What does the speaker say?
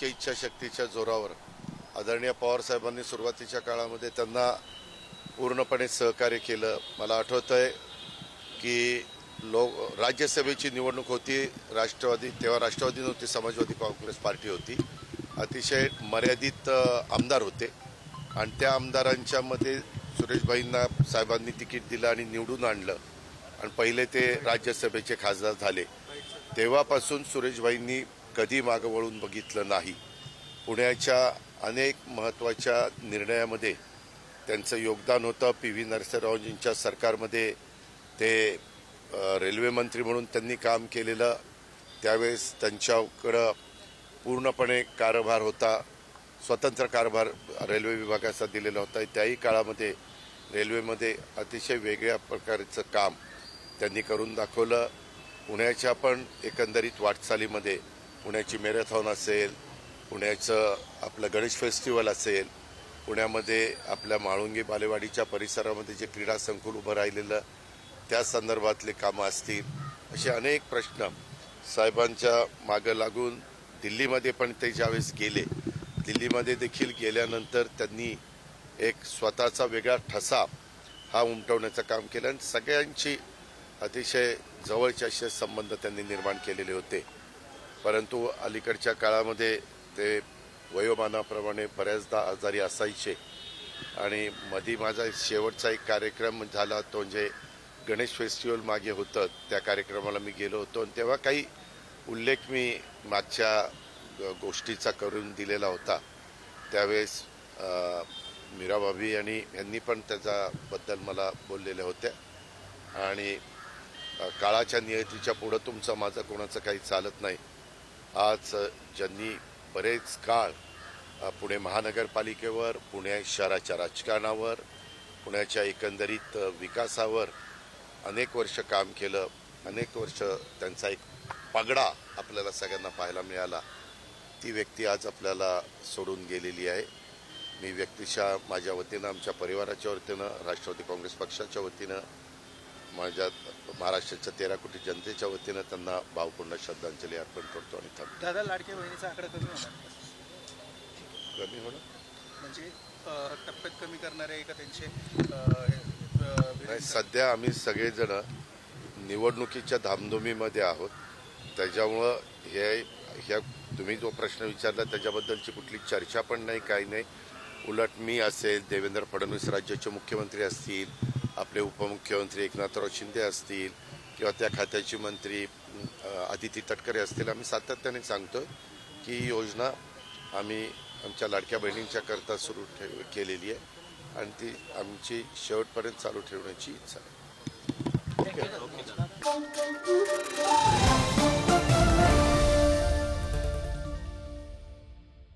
राजकीय इच्छाशक्तीच्या जोरावर आदरणीय पवारसाहेबांनी सुरुवातीच्या काळामध्ये त्यांना पूर्णपणे सहकार्य केलं। मला आठवतंय की राज्यसभेची निवडणूक होती, राष्ट्रवादी तेव्हा राष्ट्रवादी नव्हती, समाजवादी काँग्रेस पार्टी होती, अतिशय मर्यादित आमदार होते आणि त्या आमदारांच्यामध्ये सुरेशभाईंना साहेबांनी तिकीट दिलं आणि निवडून आणलं आणि पहिले ते राज्यसभेचे खासदार झाले। तेव्हापासून सुरेशभाईंनी कधी मागं वळून बघितलं नाही। पुण्याच्या अनेक महत्त्वाच्या निर्णयामध्ये त्यांचं योगदान होतं। PV नरसिंहरावजींच्या सरकारमध्ये ते रेल्वे मंत्री म्हणून त्यांनी काम केलेलं, त्यावेळेस त्यांच्याकडं पूर्णपणे कारभार होता, स्वतंत्र कारभार रेल्वे विभागाचा दिलेला होता। त्याही काळामध्ये रेल्वेमध्ये अतिशय वेगळ्या प्रकारचं काम त्यांनी करून दाखवलं। पुण्याच्या पण एकंदरीत वाटचालीमध्ये पुण्याची मॅरेथॉन असेल, पुण्याचं आपलं गणेश फेस्टिवल असेल, पुण्यामध्ये आपल्या म्हाळुंगे बालेवाडीच्या परिसरामध्ये जे क्रीडा संकुल उभं राहिलेलं त्या संदर्भातले कामं असतील, असे अनेक प्रश्न साहेबांच्या मागं लागून दिल्लीमध्ये पण ते ज्यावेळेस गेले, दिल्लीमध्ये देखील गेल्यानंतर त्यांनी एक स्वतःचा वेगळा ठसा हा उमटवण्याचं काम केलं आणि सगळ्यांची अतिशय जवळचे असे संबंध त्यांनी निर्माण केलेले होते। परंतु अलीकडच्या काळामध्ये ते वयोमानाप्रमाणे बऱ्याचदा आजारी असायचे आणि मधी माझा शेवटचा एक कार्यक्रम झाला, तो म्हणजे गणेश फेस्टिवल मागे होतं, त्या कार्यक्रमाला मी गेलो होतो आणि तेव्हा काही उल्लेख मी मागच्या गोष्टीचा करून दिलेला होता। त्यावेळेस मीराभाभी आणि यांनी पण त्याच्याबद्दल मला बोललेल्या होत्या आणि काळाच्या नियतीच्या पुढं तुमचं माझं कोणाचं काही चालत नाही। आज ज्यांनी बरेच काळ पुणे महानगरपालिकेवर, पुणे शहराच्या राजकारणावर, पुण्याच्या एकंदरीत विकासावर अनेक वर्ष काम केलं, अनेक वर्ष त्यांचा एक पगडा आपल्याला सगळ्यांना पाहायला मिळाला, ती व्यक्ती आज आपल्याला सोडून गेलेली आहे। मी व्यक्तिशः माझ्या वतीनं, आमच्या परिवाराच्या वतीनं, राष्ट्रवादी काँग्रेस पक्षाच्या वतीनं, माझ्या महाराष्ट्राच्या 13 कोटी जनतेच्या वतीनं त्यांना भावपूर्ण श्रद्धांजली अर्पण करतो आणि थांबतो। दादा, लाडक्या बहिणीचा आकडा कमी होणार, कमी होणं म्हणजे टप्प्यात कमी करणार आहे का त्यांचे? नाही, सध्या आम्ही सगळेजण निवडणुकीच्या धामधुमीमध्ये आहोत, त्याच्यामुळं ह्या तुम्ही जो प्रश्न विचारला त्याच्याबद्दलची कुठली चर्चा पण नाही, काही नाही। उलट मी असेल, देवेंद्र फडणवीस राज्याचे मुख्यमंत्री असतील, आपले उपमुख्यमंत्री एकनाथराव शिंदे असतील किंवा त्या खात्याचे मंत्री आदिती तटकरे असतील, आम्ही सातत्याने सांगतो की ही योजना आम्ही आमच्या लाडक्या बहिणींच्या करता सुरू केलेली आहे आणि ती आमची शेवटपर्यंत चालू ठेवण्याची इच्छा आहे।